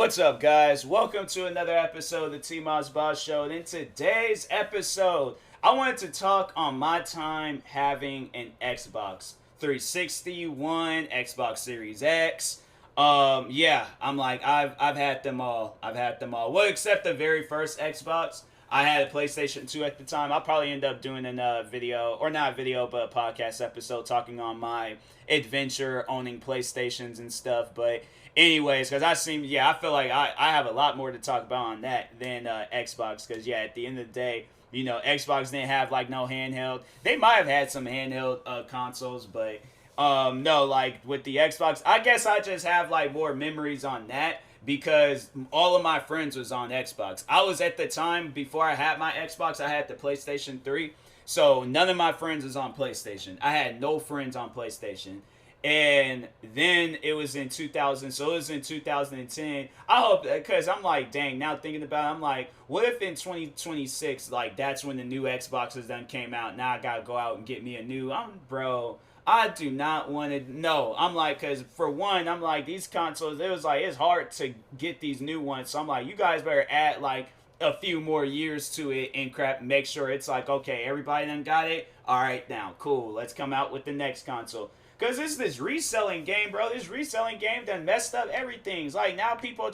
What's up, guys? Welcome to another episode of the TMossBoss Show. And in today's episode, I wanted to talk on my time having an Xbox 360 One, Xbox Series X. I've had them all. I've had them all. Well, except the very first Xbox. I had a PlayStation 2 at the time. I'll probably end up doing a video, or not a video, but a podcast episode talking on my adventure owning PlayStations and stuff. But anyways, because I feel like I have a lot more to talk about on that than Xbox. Because, yeah, at the end of the day, Xbox didn't have, like, no handheld. They might have had some handheld consoles, but no, like, with the Xbox, I guess I just have, like, more memories on that. Because all of my friends was on Xbox. I was at the time, before I had my Xbox, I had the PlayStation 3. So none of my friends was on PlayStation. I had no friends on PlayStation. And then it was in 2000. So it was in 2010. I hope, because I'm like, dang, now thinking about it, I'm like, what if in 2026, like, that's when the new Xboxes done came out. Now I got to go out and get me a new, bro. I do not want to know. I'm like, because for one, I'm like, these consoles, it was like, it's hard to get these new ones. So I'm like, you guys better add like a few more years to it and crap. Make sure it's like, okay, everybody done got it. All right, now, cool. Let's come out with the next console. Because it's this reselling game, bro. This reselling game done messed up everything. It's like now people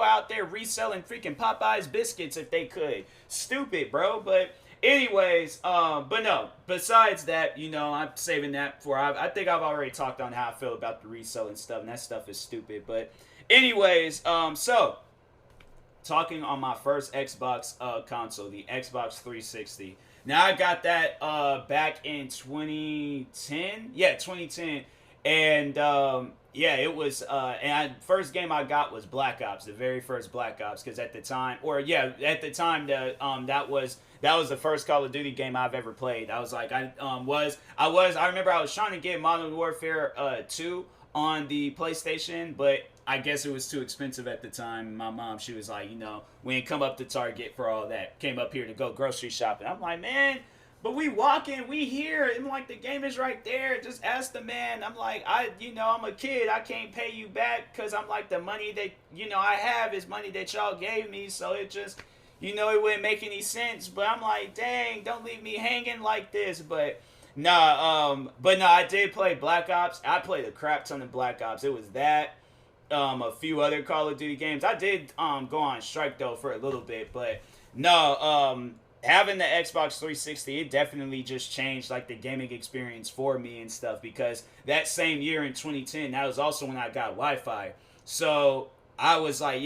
out there reselling freaking Popeye's biscuits if they could. Stupid, bro. But anyways, but no, besides that, I'm saving that for, I think I've already talked on how I feel about the reselling stuff, and that stuff is stupid. But anyways, so, talking on my first Xbox console, the Xbox 360. Now, I got that back in 2010. Yeah, 2010. And, it was, first game I got was Black Ops, the very first Black Ops, because at the time, that was the first Call of Duty game I've ever played. I was like, I remember I was trying to get Modern Warfare 2 on the PlayStation, but I guess it was too expensive at the time. My mom, she was like, we ain't come up to Target for all that. Came up here to go grocery shopping. I'm like, man, but we walking, we here, and like the game is right there. Just ask the man. I'm like, I'm a kid. I can't pay you back because I'm like the money that I have is money that y'all gave me. So it just, it wouldn't make any sense. But I'm like, dang, don't leave me hanging like this. But I did play Black Ops. I played a crap ton of Black Ops. It was that. A few other Call of Duty games. I did go on strike though for a little bit, but no, having the Xbox 360, it definitely just changed like the gaming experience for me and stuff, because that same year in 2010, that was also when I got Wi-Fi. So I was like,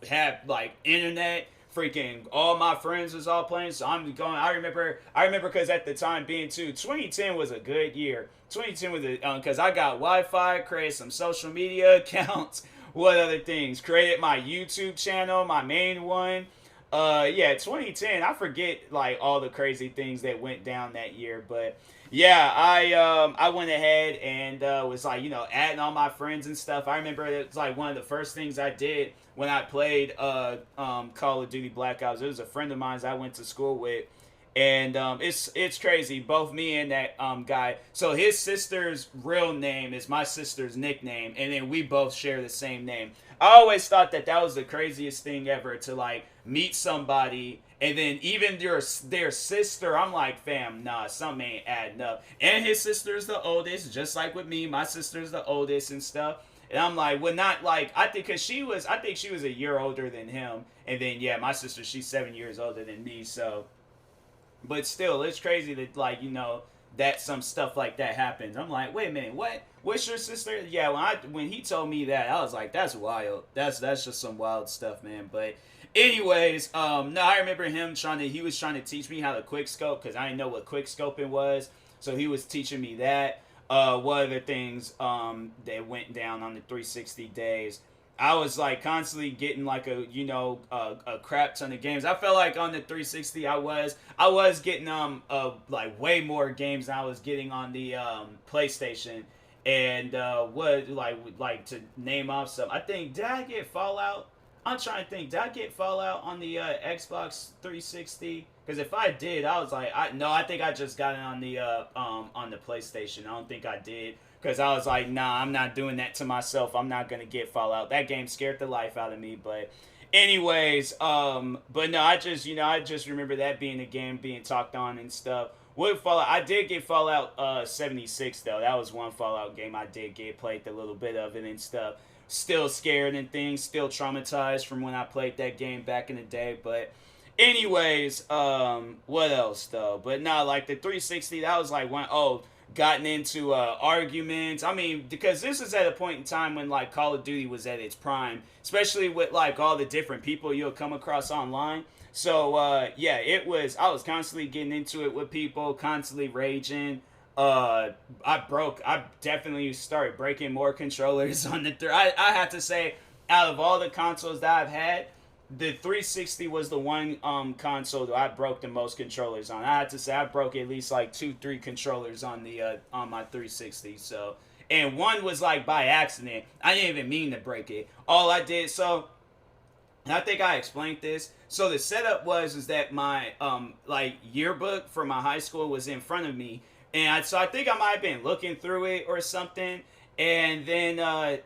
had like internet, freaking all my friends was all playing. So I'm going, I remember because at the time being too, 2010 was a good year. 2010 was because I got Wi-Fi, created some social media accounts, what other things, created my YouTube channel, my main one. 2010, I forget like all the crazy things that went down that year, but yeah, I went ahead and was like, adding all my friends and stuff. I remember it was like one of the first things I did when I played Call of Duty Black Ops. It was a friend of mine I went to school with, and it's crazy. Both me and that guy. So his sister's real name is my sister's nickname, and then we both share the same name. I always thought that was the craziest thing ever, to like meet somebody and then even their sister. I'm like, fam, nah, something ain't adding up. And his sister's the oldest, just like with me. My sister's the oldest and stuff. And I'm like, well, not like, I think she was a year older than him. And then, yeah, my sister, she's 7 years older than me. So, but still, it's crazy that, like, that some stuff like that happens. I'm like, wait a minute, what? What's your sister? Yeah, when he told me that, I was like, that's wild. That's just some wild stuff, man. But anyways, no, I remember him he was trying to teach me how to quick scope, because I didn't know what quick scoping was. So he was teaching me that. What other things that went down on the 360 days? I was like constantly getting like a crap ton of games. I felt like on the 360 I was getting like way more games than I was getting on the PlayStation. And what like to name off some, I think, did I get Fallout? I'm trying to think, did I get Fallout on the Xbox 360? Because if I did, I was like, I think I just got it on the PlayStation. I don't think I did because I was like, nah, I'm not doing that to myself. I'm not gonna get Fallout. That game scared the life out of me. But anyways, but no, I just remember that being a game being talked on and stuff. With Fallout, I did get Fallout 76 though. That was one Fallout game I did get, played a little bit of it and stuff. Still scared and things, still traumatized from when I played that game back in the day. But anyways, what else though? But no, like the 360, that was like one, gotten into arguments. I mean, because this is at a point in time when like Call of Duty was at its prime, especially with like all the different people you'll come across online. So yeah, it was. I was constantly getting into it with people, constantly raging. I definitely started breaking more controllers on the. I have to say, out of all the consoles that I've had, the 360 was the one console that I broke the most controllers on. I had to say I broke at least like 2-3 controllers on the on my 360. So, and one was like by accident. I didn't even mean to break it. All I did, so I think I explained this. So the setup was is that my like yearbook for my high school was in front of me, and so I think I might have been looking through it or something. And then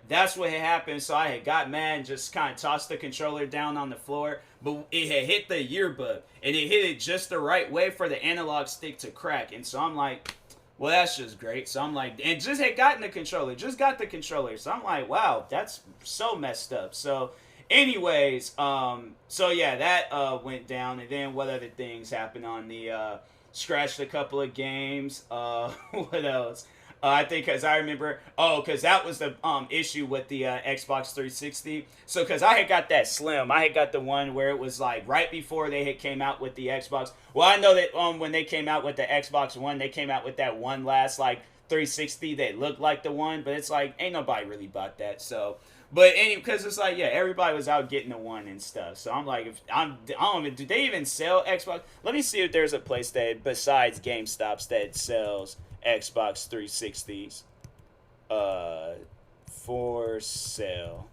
that's what had happened. So I had got mad and just kind of tossed the controller down on the floor. But it had hit the yearbook. And it hit it just the right way for the analog stick to crack. And so I'm like, well, that's just great. So I'm like, and just had gotten the controller. Just got the controller. So I'm like, wow, that's so messed up. So anyways, so yeah, that went down. And then what other things happened on the, scratched a couple of games. What else? I think because I remember, because that was the issue with the Xbox 360. So because I had got that Slim, I had got the one where it was like right before they had came out with the Xbox. Well, I know that when they came out with the Xbox One, they came out with that one last like 360 that looked like the one, but it's like ain't nobody really bought that. So, but because it's like yeah, everybody was out getting the one and stuff. So I'm like, I don't even, do they even sell Xbox? Let me see if there's a place that besides GameStops that sells Xbox 360s for sale.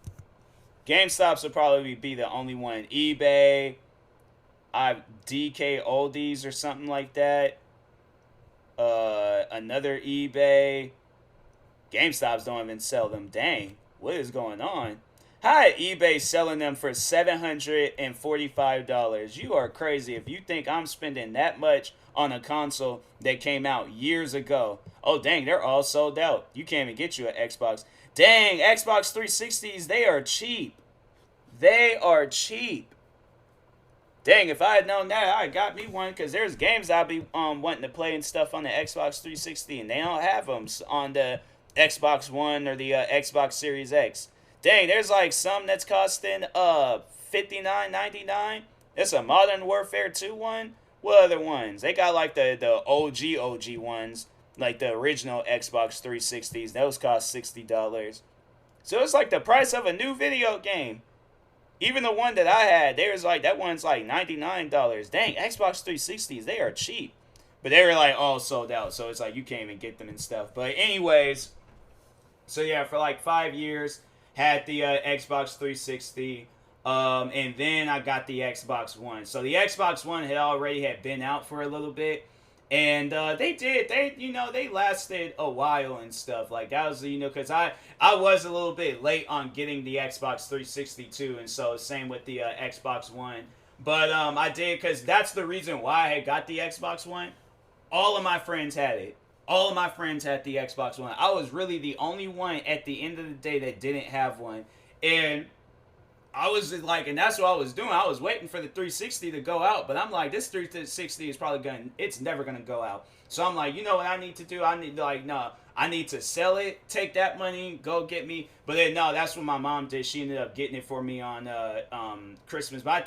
GameStops would probably be the only one. eBay, DK Oldies or something like that. Another eBay. GameStops don't even sell them. Dang, what is going on? How is eBay selling them for $745? You are crazy if you think I'm spending that much on a console that came out years ago. Oh, dang, they're all sold out. You can't even get you an Xbox. Dang, Xbox 360s, they are cheap. They are cheap. Dang, if I had known that, I got me one, because there's games I'd be wanting to play and stuff on the Xbox 360, and they don't have them on the Xbox One or the Xbox Series X. Dang, there's like some that's costing $59.99. It's a Modern Warfare 2 one. What other ones? They got like the OG ones, like the original Xbox 360s. Those cost $60. So it's like the price of a new video game. Even the one that I had, there was like that one's like $99. Dang, Xbox 360s, they are cheap. But they were like all sold out, so it's like you can't even get them and stuff. But anyways, so yeah, for like 5 years, had the Xbox 360. And then I got the Xbox One. So the Xbox One had been out for a little bit. And they lasted a while and stuff. Like that was, because I was a little bit late on getting the Xbox 360 too. And so same with the Xbox One. But I did, because that's the reason why I had got the Xbox One. All of my friends had it. All of my friends had the Xbox One. I was really the only one at the end of the day that didn't have one. And I was like, and that's what I was doing. I was waiting for the 360 to go out, but I'm like, this 360 is it's never gonna go out. So I'm like, you know what I need to do? I need to sell it, take that money, go get me. But then no, that's what my mom did. She ended up getting it for me on Christmas. But I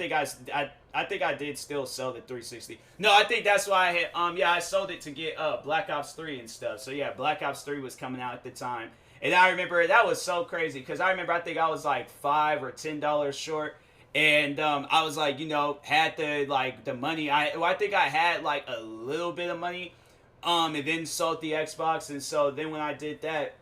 think I did still sell the 360. No, I think that's why I had I sold it to get Black Ops 3 and stuff. So yeah, Black Ops 3 was coming out at the time. And I remember that was so crazy, because I think I was like $5 or $10 short, and I was like, had the money. I think I had like a little bit of money, and then sold the Xbox. And so then when I did that,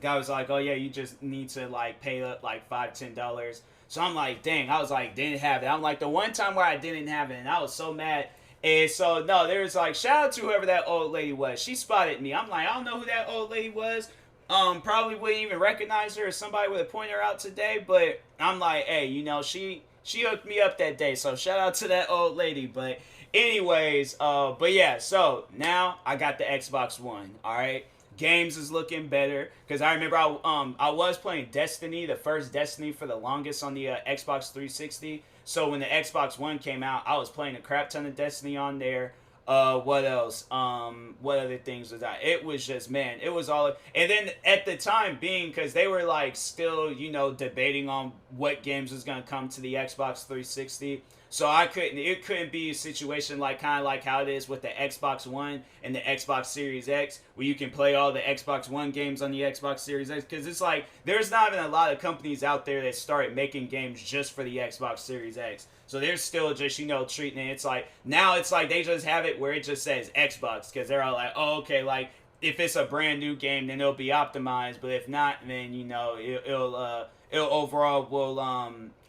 guy was like, oh yeah, you just need to like pay up like $5-10. So I'm like, dang, I was like, didn't have it. I'm like, the one time where I didn't have it, and I was so mad. And so no, there's like shout out to whoever that old lady was. She spotted me. I'm like, I don't know who that old lady was. Probably wouldn't even recognize her if somebody would have pointed her out today. But I'm like, hey, she hooked me up that day. So shout out to that old lady. But anyways, but yeah. So now I got the Xbox One. All right. Games is looking better because I remember I was playing Destiny, the first Destiny for the longest on the Xbox 360. So when the Xbox One came out, I was playing a crap ton of Destiny on there. What else? What other things was that? It was just, man, it was all. And then at the time being, because they were like still, debating on what games was gonna come to the Xbox 360. So it couldn't be a situation like kind of like how it is with the Xbox One and the Xbox Series X, where you can play all the Xbox One games on the Xbox Series X. Because it's like there's not even a lot of companies out there that started making games just for the Xbox Series X. So they're still just, treating it. It's like, now it's like they just have it where it just says Xbox, because they're all like, oh, okay, like, if it's a brand new game, then it'll be optimized. But if not, then, it'll overall will,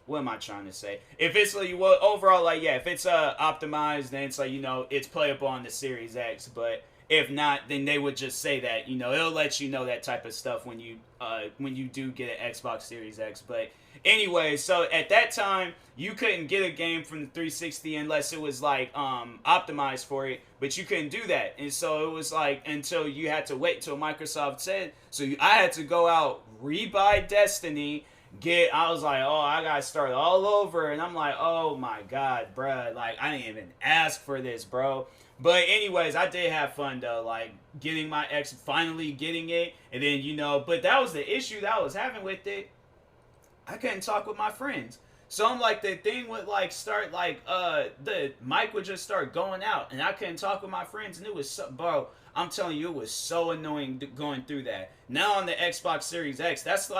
what am I trying to say? If it's, like, well, overall, like, yeah, if it's, optimized, then it's like, it's playable on the Series X. But if not, then they would just say that, it'll let you know that type of stuff when you do get an Xbox Series X. But anyway, so at that time, you couldn't get a game from the 360 unless it was like optimized for it, but you couldn't do that. And so it was like until you had to wait till Microsoft said. So I had to go out, rebuy Destiny, I was like, oh, I gotta start all over. And I'm like, oh my god, bruh, like I didn't even ask for this, bro. But anyways, I did have fun though, like getting my X, finally getting it. And then, but that was the issue that I was having with it. I couldn't talk with my friends. So I'm like, the thing would like start like the mic would just start going out, and I couldn't talk with my friends, and it was so, bro, I'm telling you, it was so annoying going through that. Now on the Xbox Series X, that's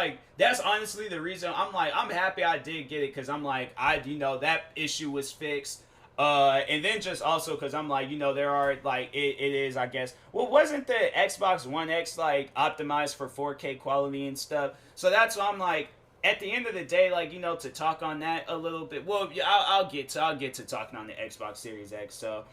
honestly the reason I'm happy I did get it, because I'm like, that issue was fixed. And then just also because I'm like, there are like it is, I guess. Well, wasn't the Xbox One X like optimized for 4K quality and stuff? So that's why I'm like, at the end of the day, like, to talk on that a little bit. Well, yeah, I'll get to talking on the Xbox Series X. So,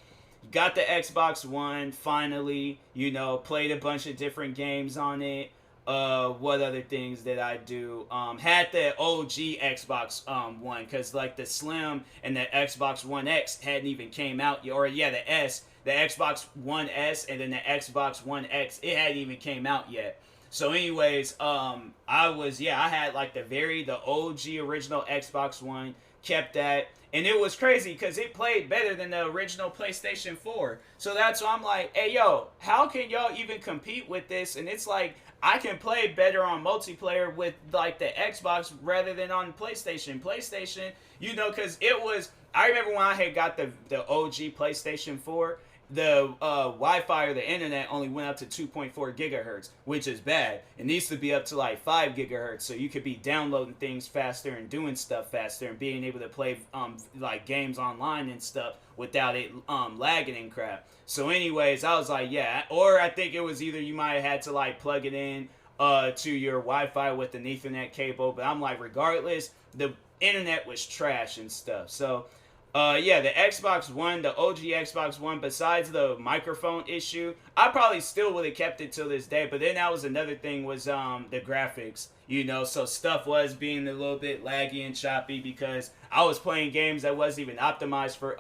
got the Xbox One finally. Played a bunch of different games on it. What other things did I do? Had the OG Xbox One, because like the Slim and the Xbox One X hadn't even came out yet. Or yeah, the Xbox One S, and then the Xbox One X, it hadn't even came out yet. So anyways, I had like the OG original Xbox One, kept that, and it was crazy because it played better than the original PlayStation 4. So that's why I'm like, hey yo, how can y'all even compete with this? And it's like, I can play better on multiplayer with like the Xbox rather than on PlayStation. PlayStation, because I remember when I had got the OG PlayStation 4, the Wi-Fi or the internet only went up to 2.4 gigahertz, which is bad. It needs to be up to like 5 gigahertz, so you could be downloading things faster and doing stuff faster and being able to play like games online and stuff without it lagging and crap. So anyways, I was like, yeah. Or I think it was either you might have had to like plug it in to your Wi-Fi with an Ethernet cable, but I'm like, regardless, the internet was trash and stuff. So the Xbox One, the OG Xbox One, besides the microphone issue, I probably still would have kept it till this day. But then that was another thing, was the graphics, so stuff was being a little bit laggy and choppy because I was playing games that wasn't even optimized for,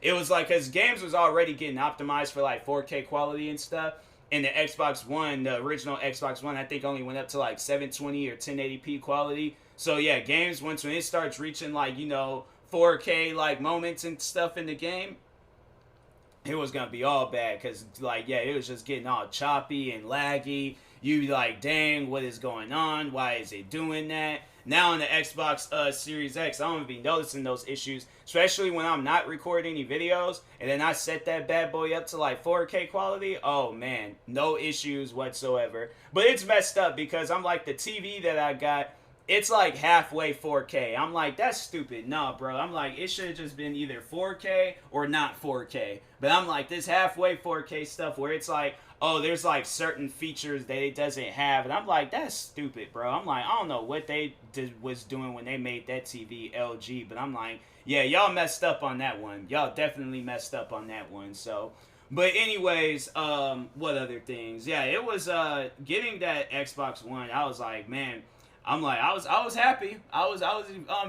it was like, because games was already getting optimized for like 4K quality and stuff. And the Xbox One, the original Xbox One, I think only went up to like 720 or 1080p quality. So yeah, games, when it starts reaching like, 4K like moments and stuff in the game, it was gonna be all bad, because like, yeah, it was just getting all choppy and laggy. You like, dang, what is going on? Why is it doing that? Now on the Xbox Series X, I don't be noticing those issues, especially when I'm not recording any videos, and then I set that bad boy up to like 4K quality. Oh man, no issues whatsoever. But it's messed up because I'm like, the TV that I got, it's like halfway 4K. I'm like, that's stupid. No, bro. I'm like, it should have just been either 4K or not 4K. But I'm like, this halfway 4K stuff where it's like, oh, there's like certain features that it doesn't have. And I'm like, that's stupid, bro. I'm like, I don't know what they was doing when they made that TV LG. But I'm like, yeah, y'all messed up on that one. Y'all definitely messed up on that one. So, but anyways, what other things? Yeah, it was getting that Xbox One. I was like, man, I'm like, I was happy. I was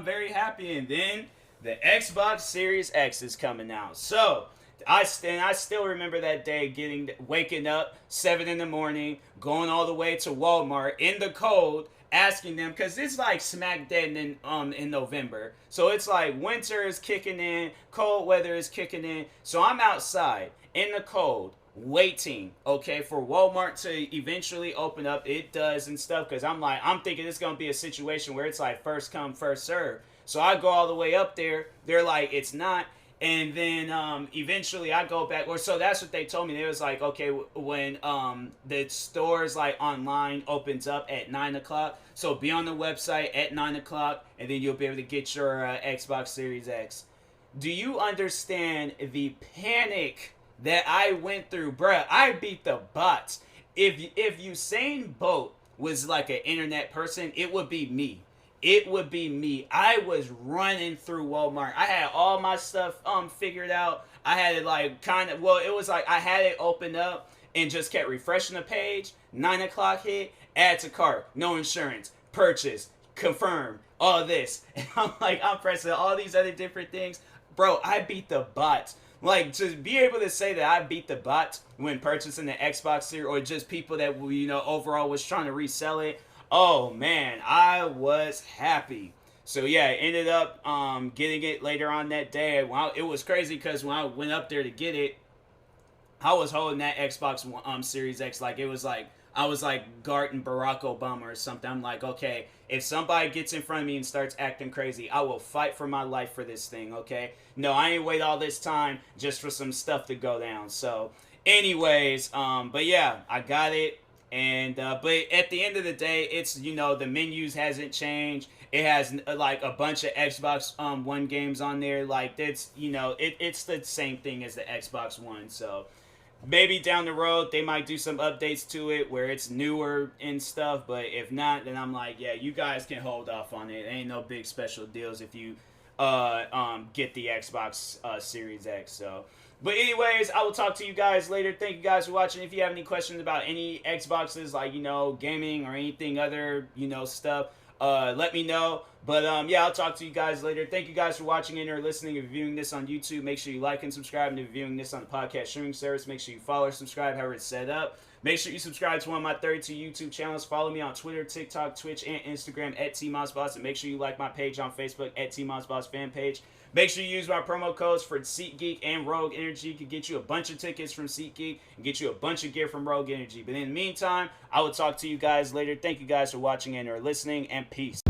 very happy. And then the Xbox Series X is coming out. So I still remember that day waking up 7 in the morning, going all the way to Walmart in the cold, asking them, because it's like smack dead in November. So it's like winter is kicking in, cold weather is kicking in. So I'm outside in the cold, waiting, okay, for Walmart to eventually open up. It does and stuff, because I'm thinking it's going to be a situation where it's like first come, first serve. So I go all the way up there. They're like, it's not. And then eventually I go back, or so that's what they told me. They was like, okay, when the stores like online opens up at 9 o'clock, so be on the website at 9 o'clock, and then you'll be able to get your Xbox Series X. Do you understand the panic that I went through? Bruh, I beat the bots. If Usain Bolt was like an internet person, it would be me. It would be me. I was running through Walmart. I had all my stuff figured out. I had it like it was like I had it open up and just kept refreshing the page. 9 o'clock hit, add to cart, no insurance, purchase, confirm, all this. And I'm pressing all these other different things. Bro, I beat the bots. Like, to be able to say that I beat the bots when purchasing the Xbox Series, or just people that, overall was trying to resell it, oh man, I was happy. So yeah, I ended up getting it later on that day. Wow, it was crazy because when I went up there to get it, I was holding that Xbox Series X like it was like I was like guarding Barack Obama or something. I'm like, okay, if somebody gets in front of me and starts acting crazy, I will fight for my life for this thing, okay? No, I ain't wait all this time just for some stuff to go down. So anyways, but yeah, I got it. And but at the end of the day, it's, the menus hasn't changed. It has like a bunch of Xbox One games on there. Like it's it's the same thing as the Xbox One. So maybe down the road they might do some updates to it where it's newer and stuff. But if not, then I'm like, yeah, you guys can hold off on it. Ain't no big special deals if you get the Xbox Series X. So. But anyways, I will talk to you guys later. Thank you guys for watching. If you have any questions about any Xboxes, like, gaming or anything other, stuff, let me know. But, yeah, I'll talk to you guys later. Thank you guys for watching and or listening and viewing this on YouTube. Make sure you like and subscribe. And if you're viewing this on the podcast streaming service, make sure you follow or subscribe, however it's set up. Make sure you subscribe to one of my 32 YouTube channels. Follow me on Twitter, TikTok, Twitch, and Instagram at TMossBoss. And make sure you like my page on Facebook at TMossBoss fan page. Make sure you use my promo codes for GEEK and Rogue Energy. Can get you a bunch of tickets from GEEK and get you a bunch of gear from Rogue Energy. But in the meantime, I will talk to you guys later. Thank you guys for watching and or listening, and peace.